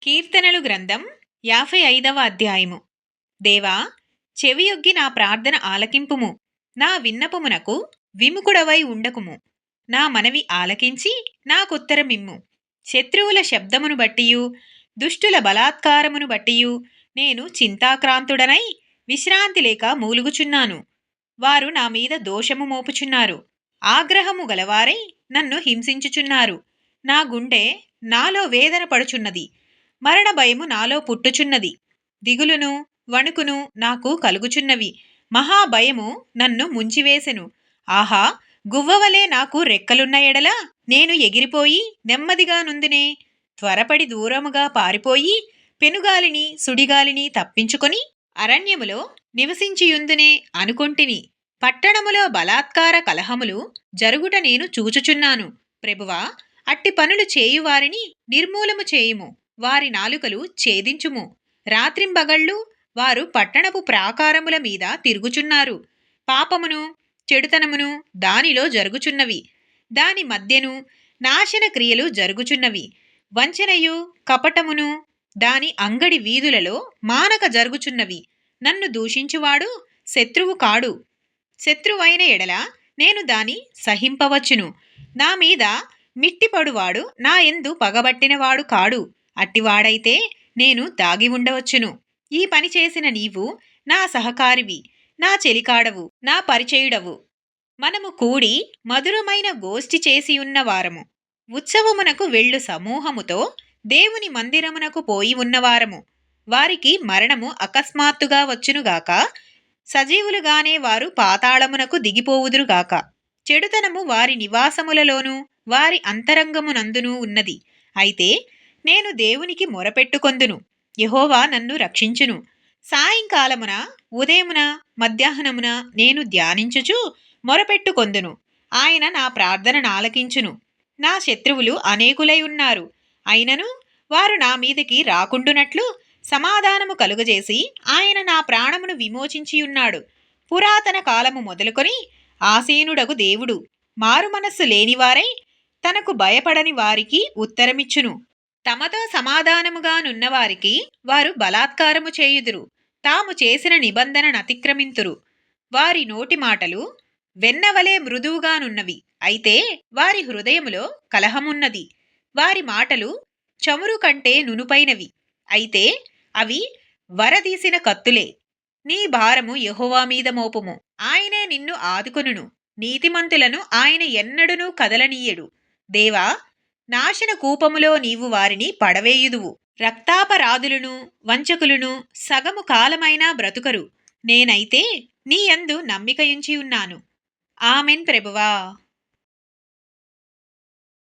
కీర్తనలు గ్రంథం 55వ అధ్యాయము. దేవా, చెవియొగ్గి నా ప్రార్థన ఆలకింపుము. నా విన్నపమునకు విముఖుడవై ఉండకుము. నా మనవి ఆలకించి నాకుత్తరమిమ్ము. శత్రువుల శబ్దమును బట్టియు దుష్టుల బలాత్కారమును బట్టియు నేను చింతాక్రాంతుడనై విశ్రాంతి లేక మూలుగుచున్నాను. వారు నా మీద దోషము మోపుచున్నారు. ఆగ్రహము గలవారై నన్ను హింసించుచున్నారు. నా గుండె నాలో వేదన పడుచున్నది. మరణ భయము నాలో పుట్టుచున్నది. దిగులును వణుకును నాకు కలుగుచున్నవి. మహాభయము నన్ను ముంచివేసెను. ఆహా, గువ్వవలే నాకు రెక్కలున్న ఎడల నేను ఎగిరిపోయి నెమ్మదిగా నుందునే. త్వరపడి దూరముగా పారిపోయి పెనుగాలిని సుడిగాలిని తప్పించుకొని అరణ్యములో నివసించియుందునే అనుకొంటిని. పట్టణములో బలాత్కార కలహములు జరుగుట నేను చూచుచున్నాను. ప్రభువా, అట్టి పనులు చేయువారిని నిర్మూలము చేయుము. వారి నాలుకలు ఛేదించుము. రాత్రింబగళ్ళు వారు పట్టణపు ప్రాకారముల మీద తిరుగుచున్నారు. పాపమును చెడుతనమును దానిలో జరుగుచున్నవి. దాని మధ్యను నాశన క్రియలు జరుగుచున్నవి. వంచనయు కపటమును దాని అంగడి వీధులలో మానక జరుగుచున్నవి. నన్ను దూషించువాడు శత్రువు కాడు. శత్రువైన ఎడల నేను దాని సహింపవచ్చును. నా మీద మిట్టిపడువాడు నా యందు పగబట్టినవాడు కాడు. అట్టివాడైతే నేను దాగి ఉండవచ్చును. ఈ పని చేసిన నీవు నా సహకారివి, నా చెలికాడవు, నా పరిచయుడవు. మనము కూడి మధురమైన గోష్ఠి చేసియున్న వారము. ఉత్సవమునకు వెళ్ళు సమూహముతో దేవుని మందిరమునకు పోయి ఉన్నవారము. వారికి మరణము అకస్మాత్తుగా వచ్చునుగాక. సజీవులుగానే వారు పాతాళమునకు దిగిపోవుదురుగాక. చెడుతనము వారి నివాసములలోనూ వారి అంతరంగమునందునూ ఉన్నది. అయితే నేను దేవునికి మొరపెట్టుకొందును. యెహోవా నన్ను రక్షించును. సాయంకాలమున ఉదయమున మధ్యాహ్నమున నేను ధ్యానించుచు మొరపెట్టుకొందును. ఆయన నా ప్రార్థన ఆలకించును. నా శత్రువులు అనేకులై ఉన్నారు. అయినను వారు నా మీదికి రాకుండునట్లు సమాధానము కలుగజేసి ఆయన నా ప్రాణమును విమోచించియున్నాడు. పురాతన కాలము మొదలుకొని ఆసీనుడగు దేవుడు మారు మనస్సు లేనివారై తనకు భయపడని వారికి ఉత్తరమిచ్చును. తమతో సమాధానముగానున్నవారికి వారు బలాత్కారము చేయుదురు. తాము చేసిన నిబంధనను అతిక్రమింతురు. వారి నోటి మాటలు వెన్నవలే మృదువుగానున్నవి. అయితే వారి హృదయములో కలహమున్నది. వారి మాటలు చమురు కంటే నునుపైనవి. అయితే అవి వరదీసిన కత్తులే. నీ భారము యెహోవా మీద మోపుము. ఆయనే నిన్ను ఆదుకొనును. నీతిమంతులను ఆయన ఎన్నడునూ కదలనీయడు. దేవా, నాశన కూపములో నీవు వారిని పడవేయుదువు. రక్తాపరాధులను వంచకులను సగము కాలమైనా బ్రతుకరు. నేనైతే నీ యందు నమ్మికయుంచి ఉన్నాను. ఆమెన్ ప్రభువా.